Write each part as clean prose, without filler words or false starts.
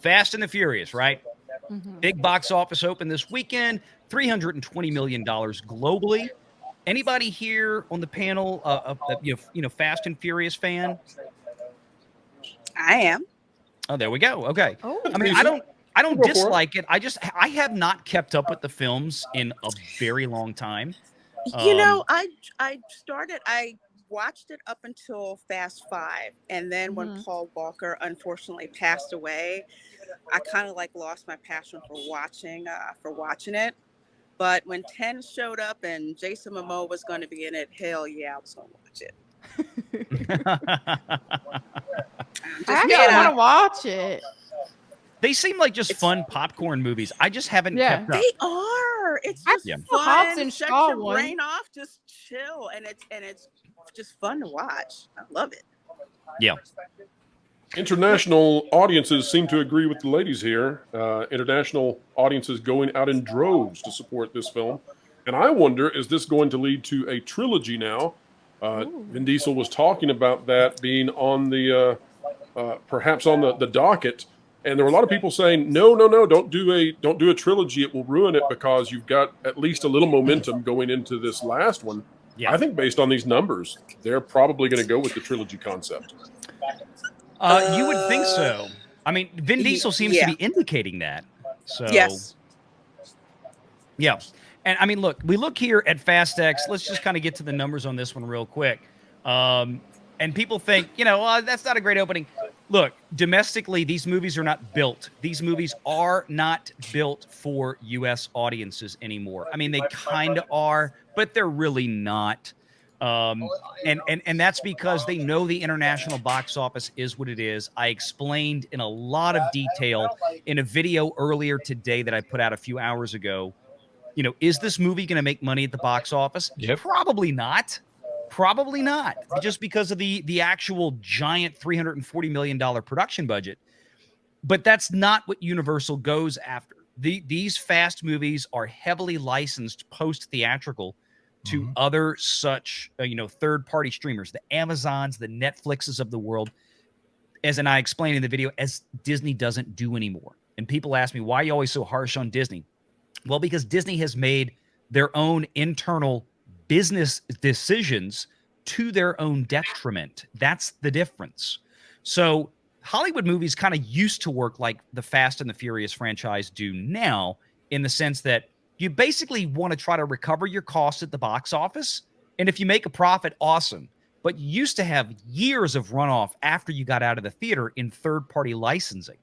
Fast and the Furious, right? Mm-hmm. Big box office open this weekend, $320 million globally. Anybody here on the panel, Fast and Furious fan? I am. Oh, there we go. Okay. Oh, I mean, I don't dislike it. I have not kept up with the films in a very long time. You know, I watched it up until Fast 5, and then when Paul Walker unfortunately passed away, I kind of like lost my passion for watching it. But when 10 showed up and Jason Momoa was going to be in it, hell yeah, I was going to watch it. I want to watch it. They seem like just fun popcorn movies. I just haven't kept up. They are. It's just fun. Shut your brain off. Just chill, and it's just fun to watch. I love it. Yeah. International audiences seem to agree with the ladies here. International audiences going out in droves to support this film. And I wonder, is this going to lead to a trilogy now? Vin Diesel was talking about that being on the perhaps on the docket. And there were a lot of people saying, no, don't do a trilogy. It will ruin it because you've got at least a little momentum going into this last one. Yeah. I think based on these numbers, they're probably going to go with the trilogy concept. You would think so. I mean, Vin Diesel seems to be indicating that. So yes. Yeah. And I mean, we look here at Fast X. Let's just kind of get to the numbers on this one real quick. And people think, that's not a great opening. Look, domestically, these movies are not built. These movies are not built for U.S. audiences anymore. I mean, they kind of are, but they're really not. And that's because they know the international box office is what it is. I explained in a lot of detail in a video earlier today that I put out a few hours ago. Is this movie going to make money at the box office? Yep. Probably not. Probably not, just because of the actual giant $340 million production budget. But that's not what Universal goes after. These Fast movies are heavily licensed post-theatrical to other such, third-party streamers, the Amazons, the Netflixes of the world, as I explained in the video, as Disney doesn't do anymore. And people ask me, why are you always so harsh on Disney? Well, because Disney has made their own internal business decisions to their own detriment. That's the difference. So Hollywood movies kind of used to work like the Fast and the Furious franchise do now, in the sense that you basically want to try to recover your costs at the box office. And if you make a profit, awesome. But you used to have years of runoff after you got out of the theater in third-party licensing.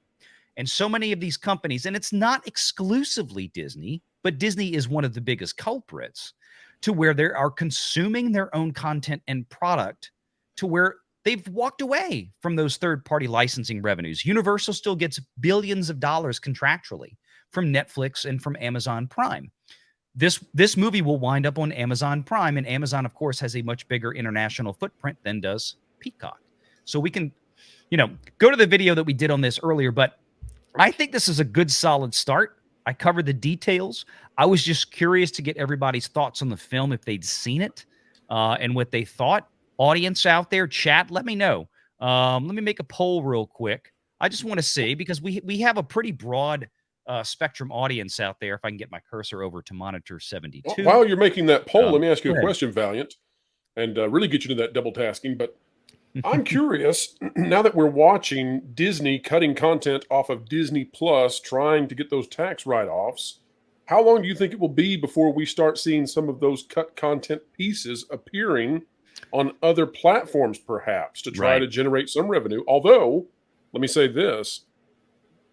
And so many of these companies, and it's not exclusively Disney, but Disney is one of the biggest culprits, to where they are consuming their own content and product to where they've walked away from those third-party licensing revenues. Universal still gets billions of dollars contractually from Netflix and from Amazon Prime. This movie will wind up on Amazon Prime, and Amazon, of course, has a much bigger international footprint than does Peacock. So we can, go to the video that we did on this earlier, but I think this is a good, solid start. I covered the details. I was just curious to get everybody's thoughts on the film, if they'd seen it and what they thought. Audience out there, chat, let me know. Let me make a poll real quick. I just want to see, because we have a pretty broad spectrum audience out there. If I can get my cursor over to monitor 72. While you're making that poll, let me ask you a question, Valiant, and really get you to that double tasking. But I'm curious, now that we're watching Disney cutting content off of Disney Plus, trying to get those tax write-offs, how long do you think it will be before we start seeing some of those cut content pieces appearing on other platforms, perhaps, to try to generate some revenue? Although, let me say this,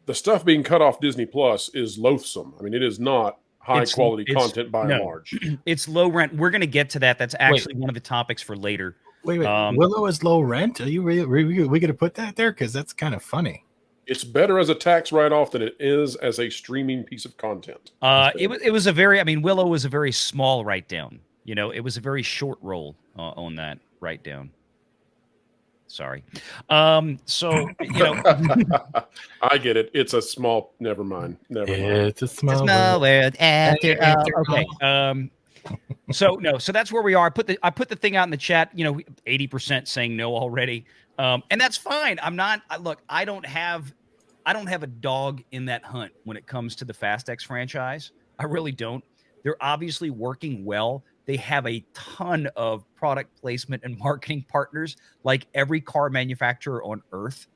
the stuff being cut off Disney Plus is loathsome. I mean, it is not high-quality content by and large. It's low rent. We're going to get to that. That's actually one of the topics for later. Wait. Willow is low rent? Are you really we going to put that there? Because that's kind of funny. It's better as a tax write-off than it is as a streaming piece of content. It was a very, Willow was a very small write-down. It was a very short roll on that write-down. Sorry. So, I get it. It's a small, never mind. It's a small world after okay. So that's where we are. I put the thing out in the chat, 80% saying no already. And that's fine. I don't have I don't have a dog in that hunt when it comes to the Fast X franchise. I really don't. They're obviously working well. They have a ton of product placement and marketing partners, like every car manufacturer on earth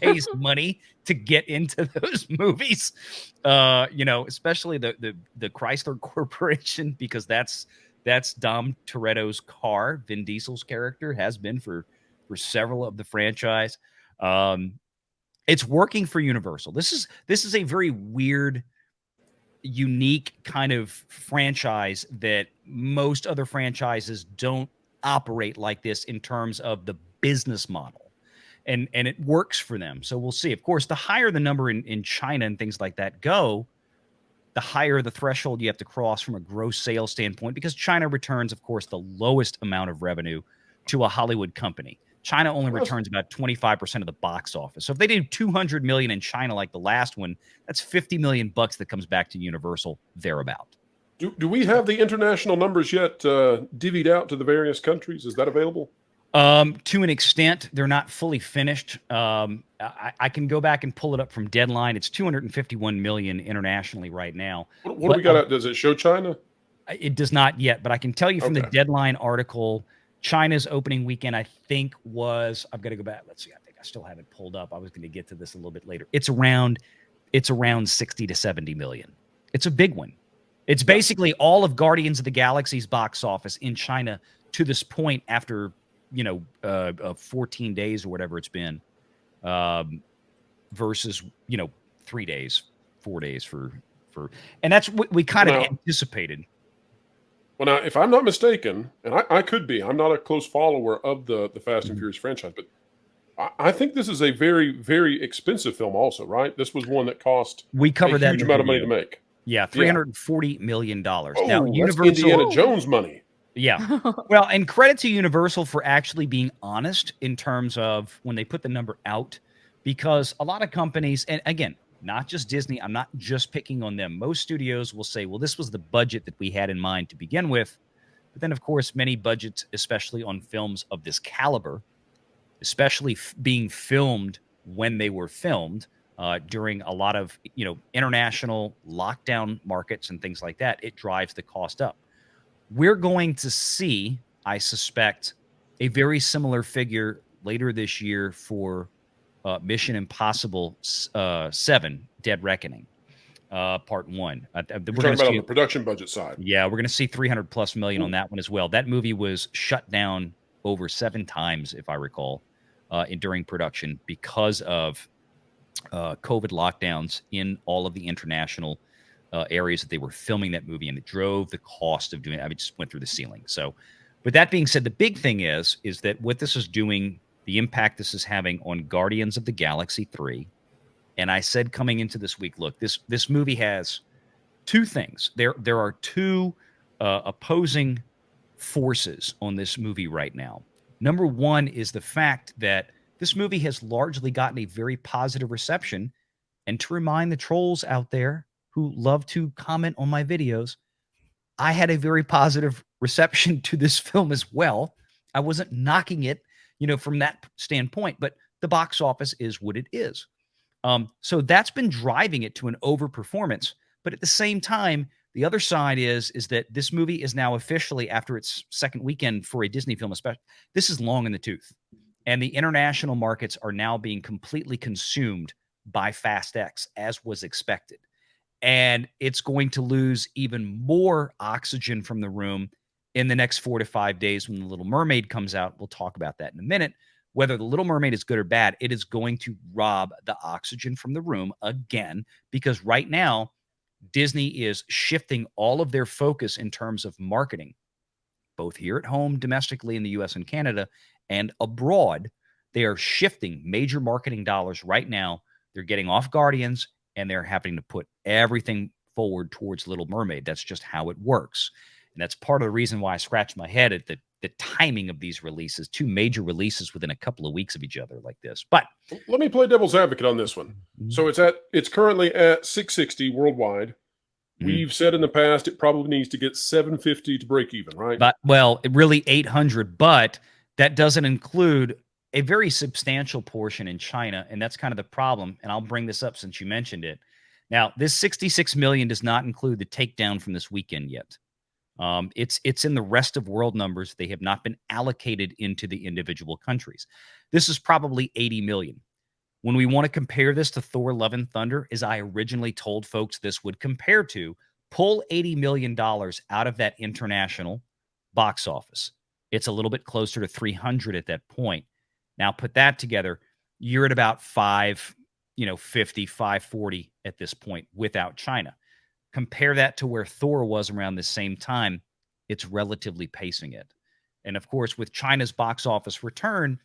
pays money to get into those movies. Especially the Chrysler Corporation, because that's Dom Toretto's car. Vin Diesel's character has been for several of the franchise. It's working for Universal. This is a very weird, unique kind of franchise that most other franchises don't operate like this in terms of the business model. And it works for them. So we'll see. Of course, the higher the number in China and things like that go, the higher the threshold you have to cross from a gross sales standpoint, because China returns, of course, the lowest amount of revenue to a Hollywood company. China only returns about 25% of the box office. So if they do 200 million in China like the last one, that's 50 million bucks that comes back to Universal thereabout. Do we have the international numbers yet divvied out to the various countries? Is that available? To an extent, they're not fully finished. I can go back and pull it up from Deadline. It's 251 million internationally right now. What do we got? Does it show China? It does not yet, but I can tell you from the Deadline article, China's opening weekend, I think was, I've got to go back. Let's see. I think I still have it pulled up. I was going to get to this a little bit later. It's around 60 to 70 million. It's a big one. It's basically all of Guardians of the Galaxy's box office in China to this point after 14 days or whatever it's been, versus 3 days, 4 days for, and that's what we kind of anticipated. Well, now, if I'm not mistaken, and I could be, I'm not a close follower of the Fast and Furious franchise, but I think this is a very, very expensive film also, right? This was one that cost a huge amount of money to make. Yeah, $340 million. Oh, now, Universal, Indiana Jones money. Yeah. Well, and credit to Universal for actually being honest in terms of when they put the number out, because a lot of companies, and again, not just Disney, I'm not just picking on them. Most studios will say, well, this was the budget that we had in mind to begin with. But then, of course, many budgets, especially on films of this caliber, especially being filmed when they were filmed during a lot of, international lockdown markets and things like that, it drives the cost up. We're going to see, I suspect, a very similar figure later this year for Mission Impossible 7, Dead Reckoning, Part 1. We're talking about on the production budget side. Yeah, we're going to see 300+ million on that one as well. That movie was shut down over 7 times, if I recall, during production because of COVID lockdowns in all of the international areas that they were filming that movie, and it drove the cost of doing it. I mean, it just went through the ceiling. So, but that being said, the big thing is that what this is doing, the impact this is having on Guardians of the Galaxy 3. And I said coming into this week, look, this movie has 2 things. There are 2 opposing forces on this movie right now. Number one is the fact that this movie has largely gotten a very positive reception. And to remind the trolls out there who love to comment on my videos, I had a very positive reception to this film as well. I wasn't knocking it, from that standpoint, but the box office is what it is. So that's been driving it to an overperformance. But at the same time, the other side is that this movie is now officially, after its second weekend for a Disney film, especially, this is long in the tooth. And the international markets are now being completely consumed by Fast X, as was expected. And it's going to lose even more oxygen from the room in the next 4 to 5 days when The Little Mermaid comes out. We'll talk about that in a minute. Whether The Little Mermaid is good or bad, it is going to rob the oxygen from the room again, because right now, Disney is shifting all of their focus in terms of marketing, both here at home, domestically in the US and Canada, and abroad. They are shifting major marketing dollars right now. They're getting off Guardians, and they're having to put everything forward towards Little Mermaid. That's just how it works. And that's part of the reason why I scratched my head at the timing of these releases, 2 major releases within a couple of weeks of each other like this. But let me play devil's advocate on this one. So it's currently at 660 worldwide. We've said in the past it probably needs to get 750 to break even, right? But really 800, but that doesn't include a very substantial portion in China, and that's kind of the problem. And I'll bring this up since you mentioned it. Now, this 66 million does not include the takedown from this weekend yet. It's in the rest of world numbers. They have not been allocated into the individual countries. This is probably 80 million. When we want to compare this to Thor: Love and Thunder, as I originally told folks this would compare to, pull $80 million out of that international box office. It's a little bit closer to 300 at that point. Now put that together, you're at about 550, 540 at this point without China. Compare that to where Thor was around the same time. It's relatively pacing it. And of course, with China's box office return,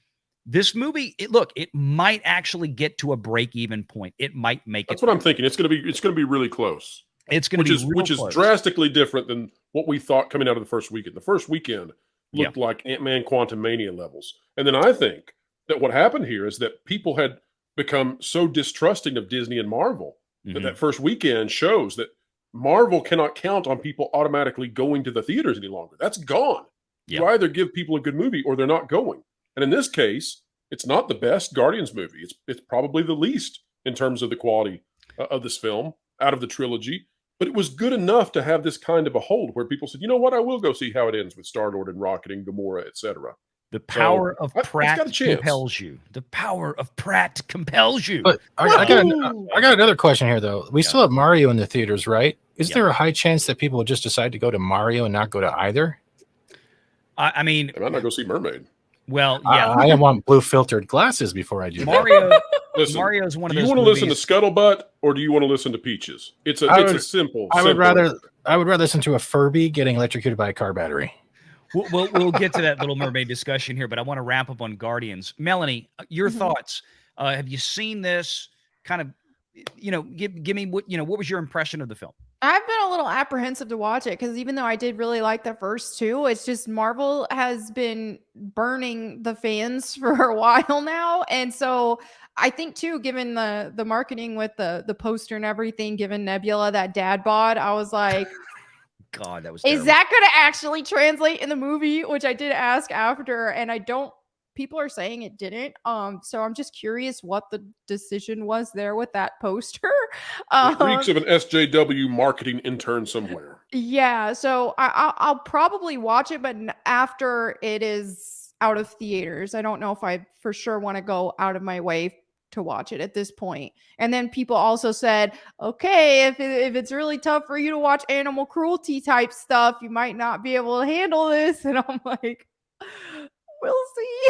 this movie, it might actually get to a break-even point. It might make That's what I'm thinking. It's going to be really close. It's going to be which is drastically different than what we thought coming out of the first weekend. The first weekend looked like Ant-Man Quantumania levels. And then I think that what happened here is that people had become so distrusting of Disney and Marvel that first weekend shows that Marvel cannot count on people automatically going to the theaters any longer. That's gone. Yep. You either give people a good movie or they're not going. And in this case, it's not the best Guardians movie. It's probably the least in terms of the quality of this film out of the trilogy. But it was good enough to have this kind of a hold where people said, you know what, I will go see how it ends with Star-Lord and Rocket and Gamora, etc. The power of Pratt compels you. The power of Pratt compels you. But I got another question here, though. We still have Mario in the theaters, right? Is there a high chance that people will just decide to go to Mario and not go to either? I mean, I might not go see Mermaid. Well, yeah. I want blue filtered glasses before I do That. Listen, Mario's one of those. Do you want to listen to Scuttlebutt or do you want to listen to Peaches? It's a simple. I would rather listen to a Furby getting electrocuted by a car battery. We'll get to that Little Mermaid discussion here, but I want to wrap up on Guardians. Melanie, your thoughts? Have you seen this? Kind of, give me what was your impression of the film? I've been a little apprehensive to watch it because even though I did really like the first two, it's just Marvel has been burning the fans for a while now. And so I think too, given the marketing with the poster and everything, given Nebula that dad bod, I was like, God, that was terrible. Is that going to actually translate in the movie? Which I did ask after, and people are saying it didn't. So I'm just curious what the decision was there with that poster. It reeks of an SJW marketing intern somewhere. Yeah, so I'll probably watch it, but after it is out of theaters. I don't know if I for sure want to go out of my way to watch it at this point. And then people also said, okay, if it's really tough for you to watch animal cruelty type stuff, you might not be able to handle this. And I'm like, we'll see.